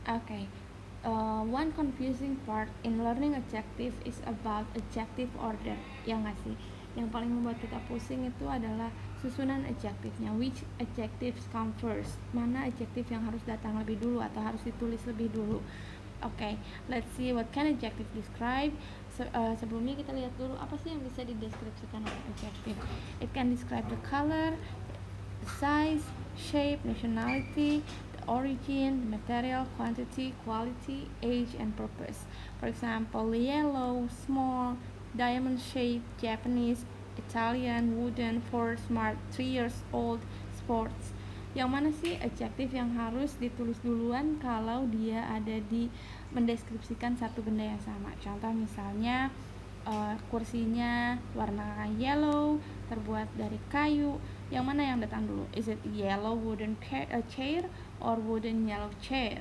Okay. One confusing part in learning adjective is about adjective order. Ya nggak sih? Yang paling membuat kita pusing itu adalah susunan adjektifnya. Which adjectives come first? Mana adjektif yang harus datang lebih dulu atau harus ditulis lebih dulu? Okay, let's see what can adjective describe. Sebelumnya kita lihat dulu apa sih yang bisa dideskripsikan oleh adjective. It can describe the color, the size, shape, nationality, the origin, the material, quantity, quality, age, and purpose. For example, yellow, small, diamond shape, Japanese, Italian, wooden, for smart, 3 years old, sports. Yang mana sih adjektif yang harus ditulis duluan kalau dia ada di mendeskripsikan satu benda yang sama? Contoh misalnya kursinya warna yellow, terbuat dari kayu. Yang mana yang datang dulu? Is it yellow wooden chair or wooden yellow chair?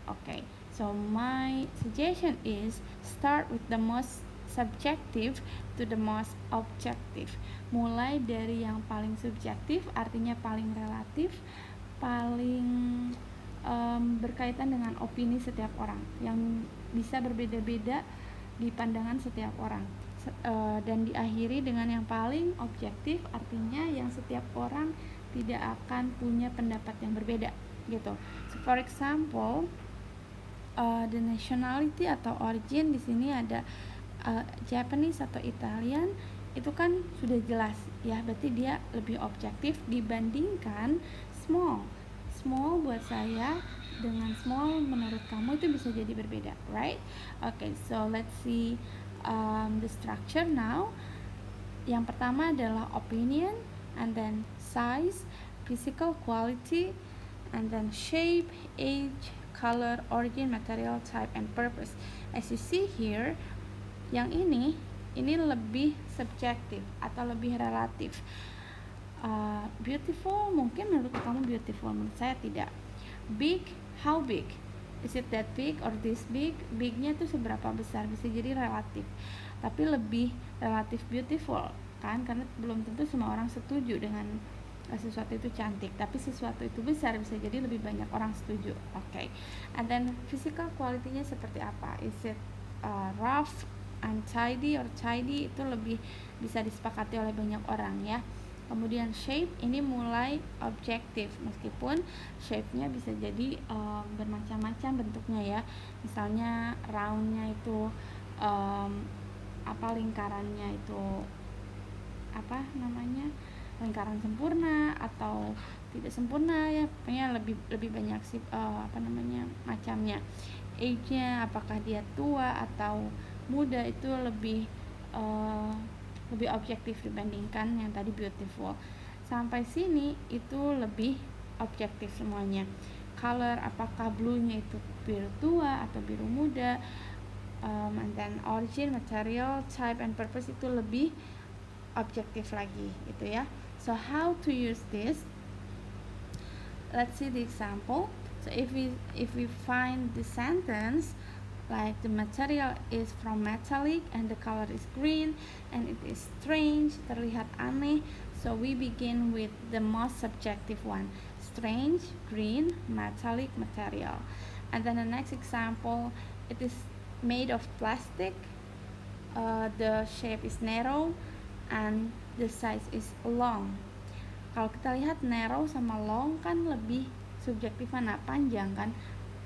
Okay, so my suggestion is start with the most subjective to the most objective. Mulai dari yang paling subjektif, artinya paling relatif, paling berkaitan dengan opini setiap orang, yang bisa berbeda-beda di pandangan setiap orang, dan diakhiri dengan yang paling objektif, artinya yang setiap orang tidak akan punya pendapat yang berbeda gitu. So, for example, the nationality atau origin di sini ada Japanese atau Italian, itu kan sudah jelas ya, berarti dia lebih objektif dibandingkan small. Small buat saya dengan small menurut kamu itu bisa jadi berbeda, right? Okay, so let's see the structure now. Yang pertama adalah opinion, and then size, physical quality, and then shape, age, color, origin, material, type, and purpose. As you see here, yang ini lebih subjektif atau lebih relatif. Beautiful, mungkin menurut kamu beautiful, menurut saya tidak. Big, how big? Is it that big or this big? Bignya tuh seberapa besar, bisa jadi relatif, tapi lebih relatif beautiful kan, karena belum tentu semua orang setuju dengan sesuatu itu cantik, tapi sesuatu itu besar, bisa jadi lebih banyak orang setuju. Okay. And then physical quality-nya seperti apa? Is it rough, untidy, or tidy? Itu lebih bisa disepakati oleh banyak orang ya. Kemudian shape ini mulai objektif, meskipun shape-nya bisa jadi bermacam-macam bentuknya ya. Misalnya round-nya itu lingkarannya itu lingkaran sempurna atau tidak sempurna ya, pokoknya lebih banyak sih macamnya. Age-nya apakah dia tua atau muda, itu lebih objektif dibandingkan yang tadi beautiful. Sampai sini itu lebih objektif semuanya. Color, apakah blue-nya itu biru tua atau biru muda, and then origin, material, type, and purpose itu lebih objektif lagi gitu ya. So how to use this? Let's see the example. So if we find the sentence like the material is from metallic and the color is green and it is strange, terlihat aneh, so we begin with the most subjective one, strange, green, metallic, material. And then the next example, it is made of plastic, the shape is narrow and the size is long. Kalau kita lihat narrow sama long kan lebih subjektif mana? Panjang kan?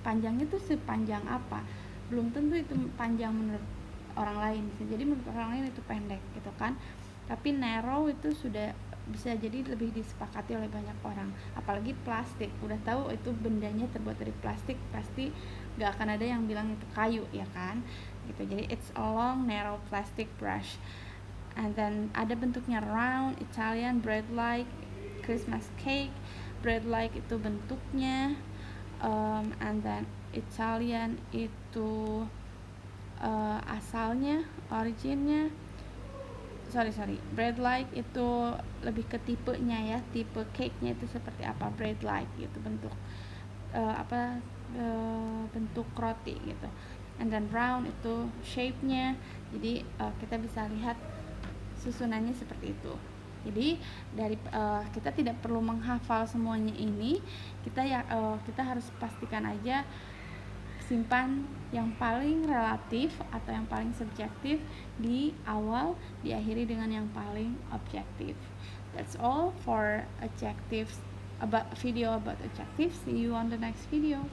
Panjang itu sepanjang apa? Belum tentu itu panjang menurut orang lain, bisa jadi menurut orang lain itu pendek gitu kan. Tapi narrow itu sudah bisa jadi lebih disepakati oleh banyak orang. Apalagi plastik, udah tahu itu bendanya terbuat dari plastik, pasti gak akan ada yang bilang itu kayu ya kan gitu. Jadi it's a long narrow plastic brush. And then ada bentuknya round, Italian, bread like, Christmas cake. Bread like itu bentuknya, and then Italian itu asalnya, originnya. Sorry, bread like itu lebih ke tipenya ya, tipe cake-nya itu seperti apa, bread like gitu, bentuk bentuk roti gitu. And then round itu shape-nya. Jadi kita bisa lihat susunannya seperti itu. Jadi dari kita tidak perlu menghafal semuanya ini, kita harus pastikan aja simpan yang paling relatif atau yang paling subjektif di awal, diakhiri dengan yang paling objektif. That's all for adjectives, about video about adjectives. See you on the next video.